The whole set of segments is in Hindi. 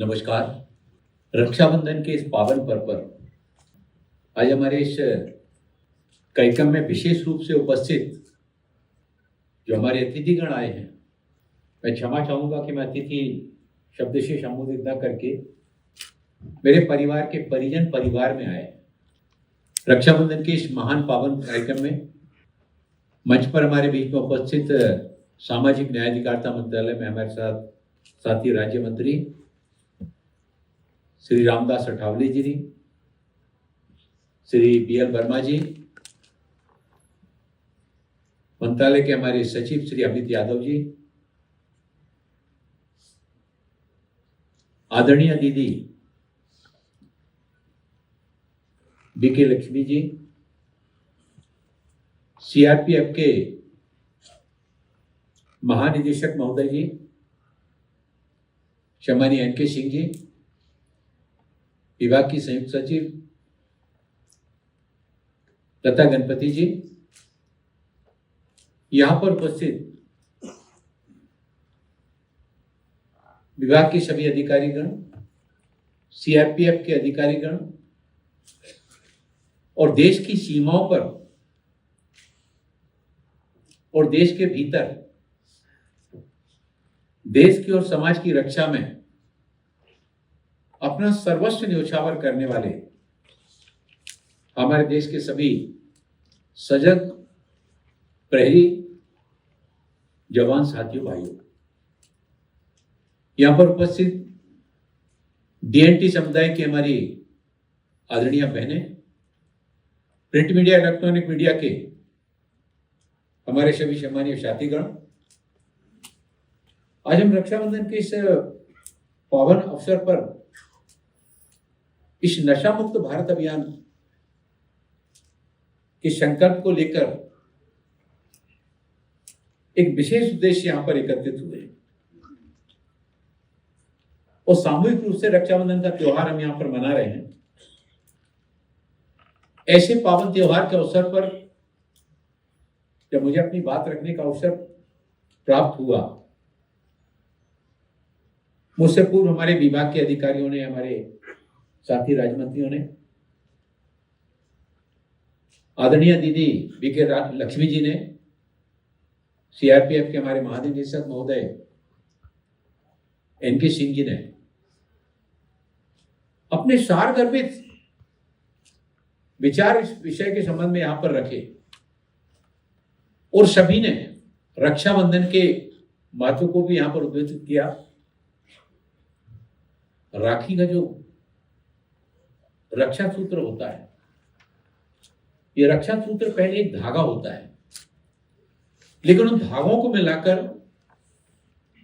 नमस्कार। रक्षाबंधन के इस पावन पर्व पर आज हमारे इस कार्यक्रम में विशेष रूप से उपस्थित जो हमारे अतिथिगण आए हैं, मैं क्षमा चाहूँगा कि मैं अतिथि शब्द से संबोधित न करके मेरे परिवार के परिजन परिवार में आए। रक्षाबंधन के इस महान पावन कार्यक्रम में मंच पर हमारे बीच में उपस्थित सामाजिक न्याय अधिकारिता मंत्रालय में हमारे साथ साथी राज्य मंत्री श्री रामदास अठावले जी, श्री BL वर्मा जी, मंत्रालय के हमारे सचिव श्री अमित यादव जी, आदरणीय दीदी BK लक्ष्मी जी, CRPF के महानिदेशक महोदय जी, सम्मानीय NK सिंह जी, विभाग की संयुक्त सचिव लता गणपति जी, यहां पर उपस्थित विभाग के सभी अधिकारीगण, CRPF के अधिकारीगण और देश की सीमाओं पर और देश के भीतर देश की और समाज की रक्षा में अपना सर्वस्व न्योछावर करने वाले हमारे देश के सभी सजग प्रहरी जवान साथियों भाइयों, यहां पर उपस्थित DNT समुदाय की हमारी आदरणीय बहनें, प्रिंट मीडिया इलेक्ट्रॉनिक मीडिया के हमारे सभी सम्मानीय साथीगण, आज हम रक्षाबंधन के इस पावन अवसर पर इस नशा मुक्त भारत अभियान के संकल्प को लेकर एक विशेष उद्देश्य यहां पर एकत्रित हुए और सामूहिक रूप से रक्षाबंधन का त्योहार हम यहां पर मना रहे हैं। ऐसे पावन त्योहार के अवसर पर जब मुझे अपनी बात रखने का अवसर प्राप्त हुआ, मुझसे पूर्व हमारे विभाग के अधिकारियों ने, हमारे साथी राज्य मंत्रियों ने, आदरणीय दीदी BK लक्ष्मी जी ने, CRPF के हमारे महानिदेशक महोदय NK सिंह जी ने अपने सारगर्भित विचार इस विषय के संबंध में यहां पर रखे और सभी ने रक्षाबंधन के महत्व को भी यहां पर उद्घोषित किया। राखी का जो रक्षा सूत्र होता है, ये रक्षा सूत्र पहले एक धागा होता है, लेकिन उन धागों को मिलाकर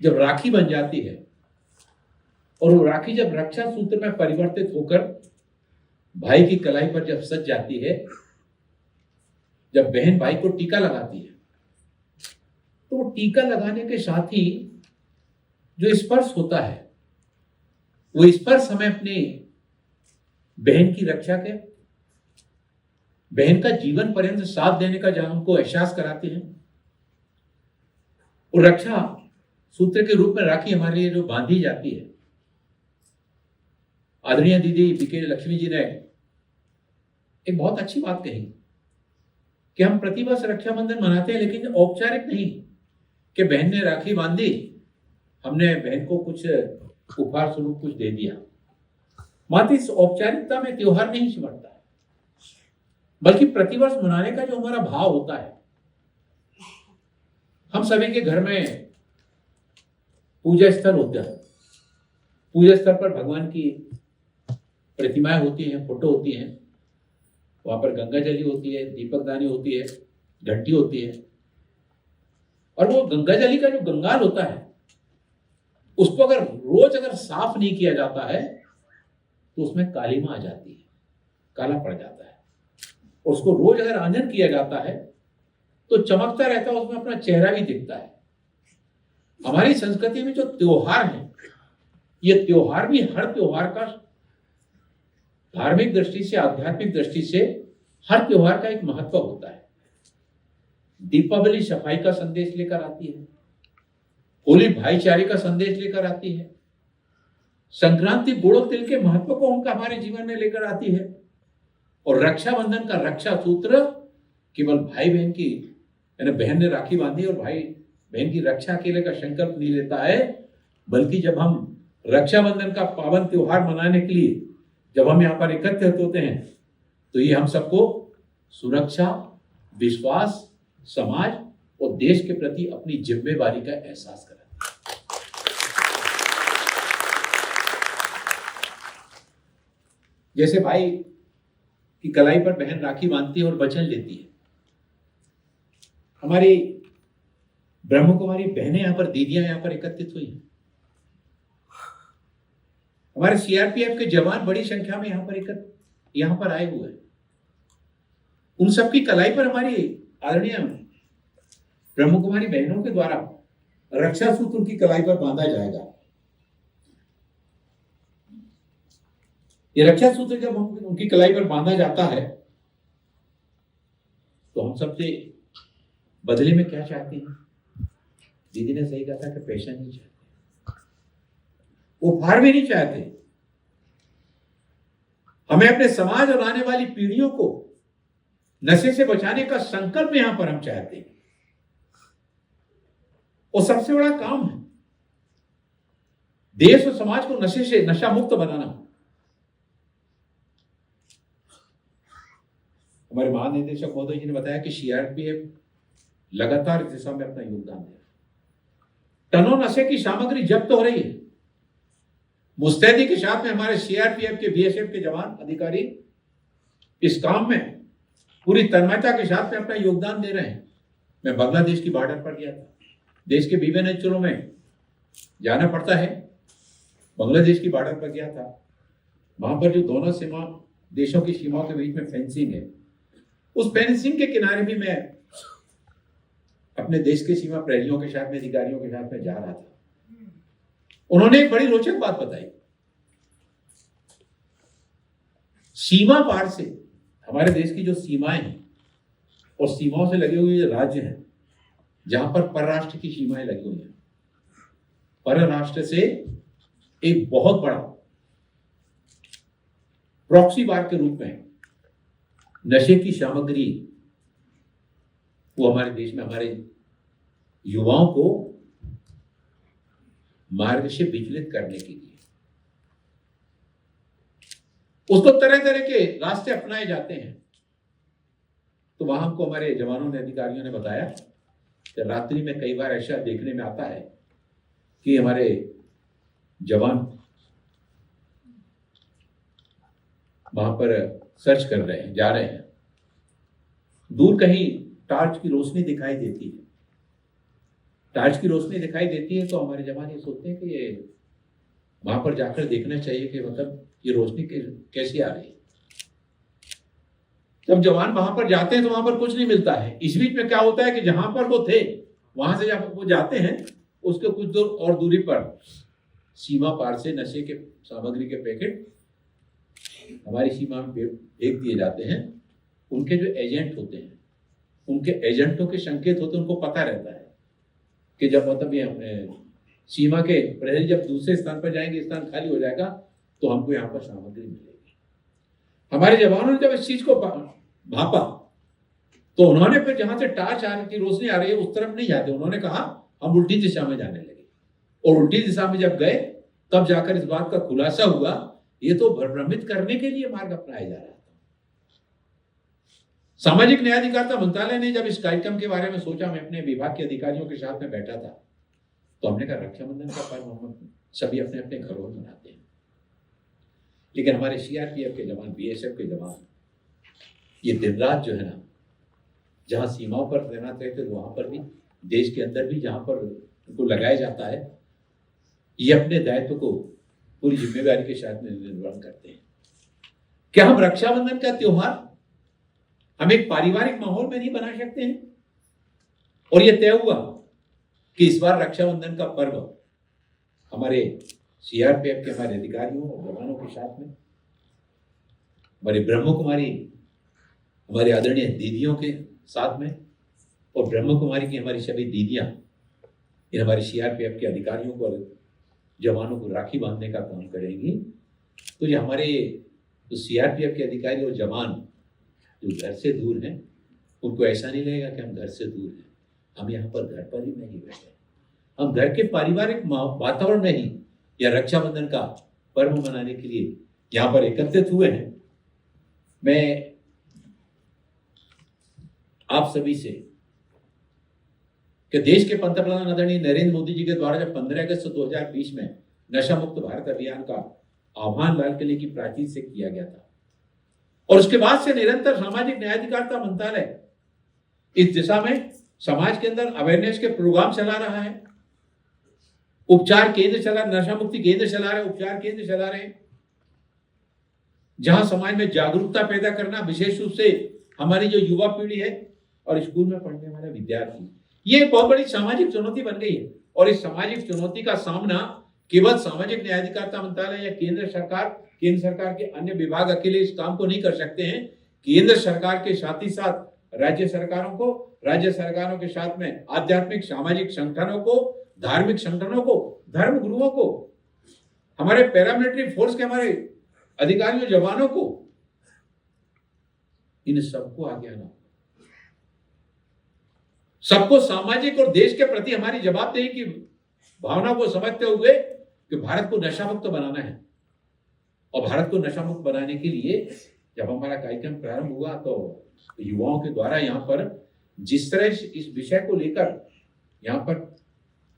जब राखी बन जाती है और वो राखी जब रक्षा सूत्र में परिवर्तित होकर भाई की कलाई पर जब सज जाती है, जब बहन भाई को टीका लगाती है, तो वो टीका लगाने के साथ ही जो स्पर्श होता है, वो स्पर्श हमें अपने बहन की रक्षा के, बहन का जीवन पर्यंत साथ देने का जहां हमको एहसास कराते हैं। और रक्षा सूत्र के रूप में राखी हमारे लिए जो बांधी जाती है, आदरणीय दीदी BK लक्ष्मी जी ने एक बहुत अच्छी बात कही कि हम प्रतिवर्ष रक्षाबंधन मनाते हैं, लेकिन औपचारिक नहीं कि बहन ने राखी बांधी, हमने बहन को कुछ उपहार स्वरूप कुछ दे दिया। मात्र इस औपचारिकता में त्योहार नहीं सिमटता है, बल्कि प्रतिवर्ष मनाने का जो हमारा भाव होता है। हम सभी के घर में पूजा स्थल होता है, पूजा स्थल पर भगवान की प्रतिमाएं होती हैं, फोटो होती हैं, वहां पर गंगा जली होती है, दीपक दानी होती है, घंटी होती है, और वो गंगा जली का जो गंगाल होता है, उसको अगर रोज अगर साफ नहीं किया जाता है तो उसमें कालीमा आ जाती है, काला पड़ जाता है। और उसको रोज अगर आंजन किया जाता है तो चमकता रहता है, उसमें अपना चेहरा भी दिखता है। हमारी संस्कृति में जो त्योहार है, ये त्योहार भी हर त्योहार का धार्मिक दृष्टि से, आध्यात्मिक दृष्टि से हर त्योहार का एक महत्व होता है। दीपावली सफाई का संदेश लेकर आती है, होली भाईचारे का संदेश लेकर आती है, संक्रांति गुड़ और तिल के महत्व को उनका हमारे जीवन में लेकर आती है। और रक्षाबंधन का रक्षा सूत्र केवल भाई बहन की, यानी बहन ने राखी बांधी और भाई बहन की रक्षा अकेले का संकल्प नहीं लेता है, बल्कि जब हम रक्षाबंधन का पावन त्योहार मनाने के लिए जब हम यहाँ पर एकत्रित होते हैं तो ये हम सबको सुरक्षा, विश्वास, समाज और देश के प्रति अपनी जिम्मेवारी का एहसास कराता है। जैसे भाई की कलाई पर बहन राखी बांधती है और वचन लेती है, हमारी ब्रह्म कुमारी बहनें यहां पर, दीदियां यहां पर एकत्रित हुई हैं। हमारे सीआरपीएफ के जवान बड़ी संख्या में यहां पर आए हुए हैं। उन सबकी कलाई पर हमारी आदरणीय ब्रह्म कुमारी बहनों के द्वारा रक्षा सूत्र उनकी कलाई पर बांधा जाएगा। ये रक्षा सूत्र जब उनकी कलाई पर बांधा जाता है तो हम सबसे बदले में क्या चाहते हैं? दीदी ने सही कहा था कि पैसा नहीं चाहते, उपहार भी नहीं चाहते। हमें अपने समाज और आने वाली पीढ़ियों को नशे से बचाने का संकल्प यहां पर हम चाहते हैं। और सबसे बड़ा काम है देश और समाज को नशे से, नशा मुक्त बनाना। हमारे महानिदेशक महोदय जी ने बताया कि सीआरपीएफ लगातार इस दिशा में अपना योगदान दे रहा है। टनों नशे की सामग्री जब्त हो रही है। मुस्तैदी के साथ में हमारे सीआरपीएफ के, बीएसएफ के जवान, अधिकारी इस काम में पूरी तन्मयता के साथ में अपना योगदान दे रहे हैं। मैं बांग्लादेश की बॉर्डर पर गया था। देश के विभिन्न अंचलों में जाना पड़ता है। बांग्लादेश की बॉर्डर पर गया था। वहां पर जो दोनों सीमा देशों की सीमाओं के बीच में फेंसिंग है, उस फेंसिंग के किनारे भी मैं अपने देश के सीमा प्रहरियों के साथ में, अधिकारियों के साथ में जा रहा था। उन्होंने एक बड़ी रोचक बात बताई। सीमा पार से हमारे देश की जो सीमाएं हैं और सीमाओं से लगे हुए जो राज्य हैं, जहां पर परराष्ट्र की सीमाएं लगी हुई हैं, परराष्ट्र से एक बहुत बड़ा प्रॉक्सी वार के रूप में नशे की सामग्री वो हमारे देश में हमारे युवाओं को मार्ग से विचलित करने के लिए उसको तरह तरह के रास्ते अपनाए जाते हैं। तो वहां हमको हमारे जवानों ने, अधिकारियों ने बताया कि रात्रि में कई बार ऐसा देखने में आता है कि हमारे जवान वहां पर सर्च कर रहे हैं, जा रहे हैं। दूर कहीं टार्च की रोशनी दिखाई देती है। टार्च की रोशनी दिखाई देती है तो हमारे जवान ये सोचते हैं कि ये वहां पर जाकर देखना चाहिए कि मतलब ये रोशनी कैसी आ रही है। जब जवान वहां पर जाते हैं तो वहां पर कुछ नहीं मिलता है। इस बीच में क्या होता है कि जहां पर वो थे वहां से जब वो जाते हैं उसके कुछ दूर और दूरी पर सीमा पार से नशे के सामग्री के पैकेट हमारी सीमा में फेंक दिए जाते हैं। उनके जो एजेंट होते हैं, उनके एजेंटों के संकेत होते हैं, उनको पता रहता है कि जब मतलब ये सीमा के प्रहरी जब दूसरे स्थान पर जाएंगे, स्थान खाली हो जाएगा तो हमको यहाँ पर सामग्री मिलेगी। हमारे जवानों ने जब इस चीज को भापा तो उन्होंने फिर जहां से टार्च आने की रोशनी आ रही है उस तरफ नहीं जाते। उन्होंने कहा हम उल्टी दिशा में जाने लगे। और उल्टी दिशा में जब गए तब जाकर इस बात का खुलासा हुआ ये तो भ्रमित करने के लिए मार्ग अपनाया जा रहा था। सामाजिक न्याय अधिकारिता मंत्रालय ने जब इस कार्यक्रम के बारे में सोचा, मैं अपने विभाग के अधिकारियों के साथ में बैठा था, तो हमने कहा रक्षाबंधन का पर्व हम सभी अपने अपने घरों में मनाते हैं, लेकिन हमारे सीआरपीएफ के जवान, बीएसएफ के जवान ये दिन रात जो है ना, जहां सीमाओं पर तैनात रहते हैं वहां पर भी, देश के अंदर भी जहां पर उनको लगाया जाता है, ये अपने दायित्व को पूरी जिम्मेदारी के साथ में निर्वहन करते हैं। क्या हम रक्षाबंधन का त्योहार हम एक पारिवारिक माहौल में नहीं बना सकते हैं? और यह तय हुआ कि इस बार रक्षाबंधन का पर्व हमारे सीआरपीएफ के हमारे अधिकारियों और जवानों के साथ में, हमारे ब्रह्म कुमारी हमारे आदरणीय दीदियों के साथ में, और ब्रह्म कुमारी की हमारी सभी दीदियां इन हमारे सीआरपीएफ के अधिकारियों को जवानों को राखी बांधने का काम करेंगी, तो ये हमारे तो सीआरपीएफ के अधिकारी और जवान जो घर से दूर हैं, उनको ऐसा नहीं लगेगा कि हम घर से दूर हैं। हम यहाँ पर घर पर ही नहीं बैठे, हम घर के पारिवारिक वातावरण में ही या रक्षाबंधन का पर्व मनाने के लिए यहाँ पर एकत्रित हुए हैं। मैं आप सभी से कि देश के पंतप्रधान आदरणीय नरेंद्र मोदी जी के द्वारा जब 15 अगस्त 2020 में नशा मुक्त भारत अभियान का आह्वान लाल किले की प्राचीर से किया गया था, और उसके बाद से निरंतर सामाजिक न्याय अधिकारिता मंत्रालय इस दिशा में समाज के अंदर अवेयरनेस के प्रोग्राम चला रहा है, उपचार केंद्र चला, नशा मुक्ति केंद्र चला रहे, उपचार केंद्र चला रहे, जहां समाज में जागरूकता पैदा करना, विशेष रूप से हमारी जो युवा पीढ़ी है और स्कूल में पढ़ने वाले विद्यार्थी, ये एक बहुत बड़ी सामाजिक चुनौती बन गई है। और इस सामाजिक चुनौती का सामना केवल सामाजिक न्याय अधिकारिता मंत्रालय या केंद्र सरकार के अन्य विभाग अकेले इस काम को नहीं कर सकते हैं। केंद्र सरकार के साथ ही साथ राज्य सरकारों के साथ में आध्यात्मिक सामाजिक संगठनों को, धार्मिक संगठनों को, धर्म गुरुओं को, हमारे पैरामिलिट्री फोर्स के हमारे अधिकारियों, जवानों को, इन सबको आगे आना, सबको सामाजिक और देश के प्रति हमारी जवाबदेही की भावना को समझते हुए कि भारत को नशा मुक्त बनाना है। और भारत को नशा मुक्त बनाने के लिए जब हमारा कार्यक्रम प्रारंभ हुआ तो युवाओं के द्वारा यहाँ पर जिस तरह इस विषय को लेकर यहाँ पर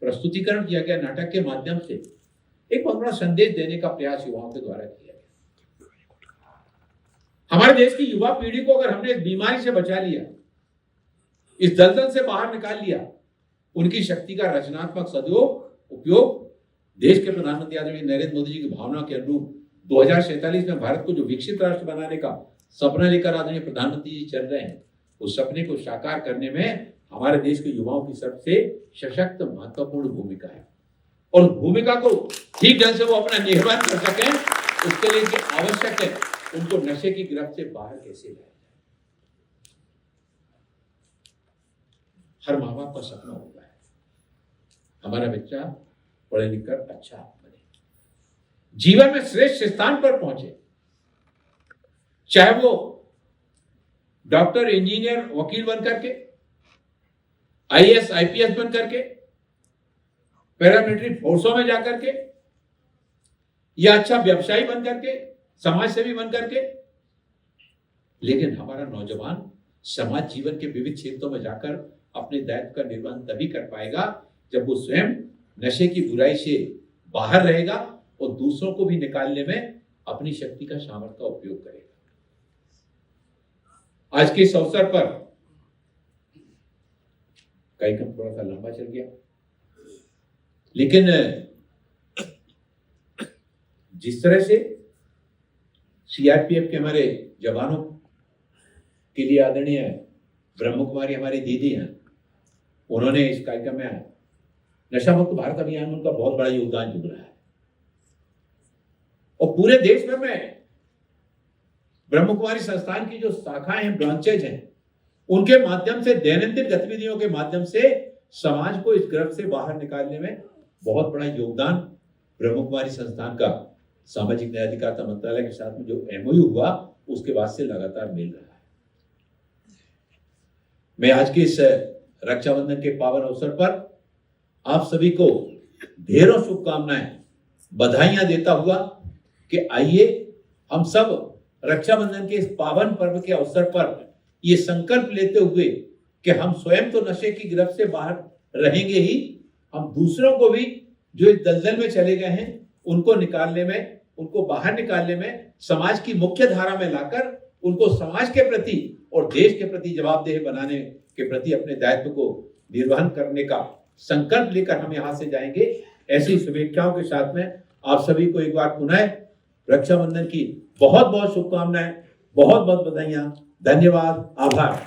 प्रस्तुतिकरण किया गया नाटक के माध्यम से, एक बहुत बड़ा संदेश देने का प्रयास युवाओं के द्वारा किया गया। हमारे देश की युवा पीढ़ी को अगर हमने इस बीमारी से बचा लिया, इस दलदल से बाहर निकाल लिया, उनकी शक्ति का रचनात्मक उपयोग देश के प्रधानमंत्री आदरणीय नरेंद्र मोदी जी की भावना के अनुरूप 2047 में भारत को जो विकसित राष्ट्र बनाने का सपना लेकर आदरणीय प्रधानमंत्री जी चल रहे हैं, उस सपने को साकार करने में हमारे देश के युवाओं की सबसे सशक्त महत्वपूर्ण भूमिका है। और उस भूमिका को ठीक ढंग से वो अपना निर्वहन कर सकें, उसके लिए आवश्यक है उनको नशे की गिरफ्त से बाहर कैसे लाया जाए। हर माँ बाप का सपना होता है हमारा बच्चा पढ़े लिखकर अच्छा बने, जीवन में श्रेष्ठ स्थान पर पहुंचे, चाहे वो डॉक्टर, इंजीनियर, वकील बन करके, आईएएस, आईपीएस बन करके, पैरामिलिट्री फोर्सों में जाकर के, या अच्छा व्यवसायी बन करके, समाज सेवी बन करके। लेकिन हमारा नौजवान समाज जीवन के विविध क्षेत्रों में जाकर अपने दायित्व का निर्वहन तभी कर पाएगा जब वो स्वयं नशे की बुराई से बाहर रहेगा और दूसरों को भी निकालने में अपनी शक्ति का सामर्थ्य का उपयोग करेगा। आज के इस अवसर पर कार्यक्रम थोड़ा सा लंबा चल गया, लेकिन जिस तरह से सीआरपीएफ के हमारे जवानों के लिए आदरणीय ब्रह्म कुमारी हमारी दीदी हैं, उन्होंने इस कार्यक्रम में नशा मुक्त भारत अभियान में उनका बहुत बड़ा योगदान जुड़ रहा है। और पूरे देश भर में ब्रह्म कुमारी संस्थान की जो शाखाएं हैं, ब्रांचेज हैं, उनके माध्यम से दैनंदिन गतिविधियों के माध्यम से समाज को इस गिरफ्त से बाहर निकालने में बहुत बड़ा योगदान ब्रह्म कुमारी संस्थान का सामाजिक न्याय अधिकारिता मंत्रालय के साथ में जो एमओयू हुआ उसके बाद से लगातार मिल रहा है। मैं आज के इस रक्षाबंधन के पावन अवसर पर आप सभी को ढेरों शुभकामनाएं, बधाइयां देता हुआ कि आइए हम सब रक्षाबंधन के इस पावन पर्व के अवसर पर ये संकल्प लेते हुए कि हम स्वयं तो नशे की गिरफ्त से बाहर रहेंगे ही, हम दूसरों को भी जो इस दलदल में चले गए हैं उनको निकालने में, उनको बाहर निकालने में, समाज की मुख्य धारा में लाकर उनको समाज के प्रति और देश के प्रति जवाबदेह बनाने के प्रति अपने दायित्व को निर्वहन करने का संकल्प लेकर हम यहां से जाएंगे। ऐसी शुभेच्छाओं के साथ में आप सभी को एक बार पुनः रक्षाबंधन की बहुत बहुत शुभकामनाएं, बहुत बहुत बधाइयां, धन्यवाद, आभार।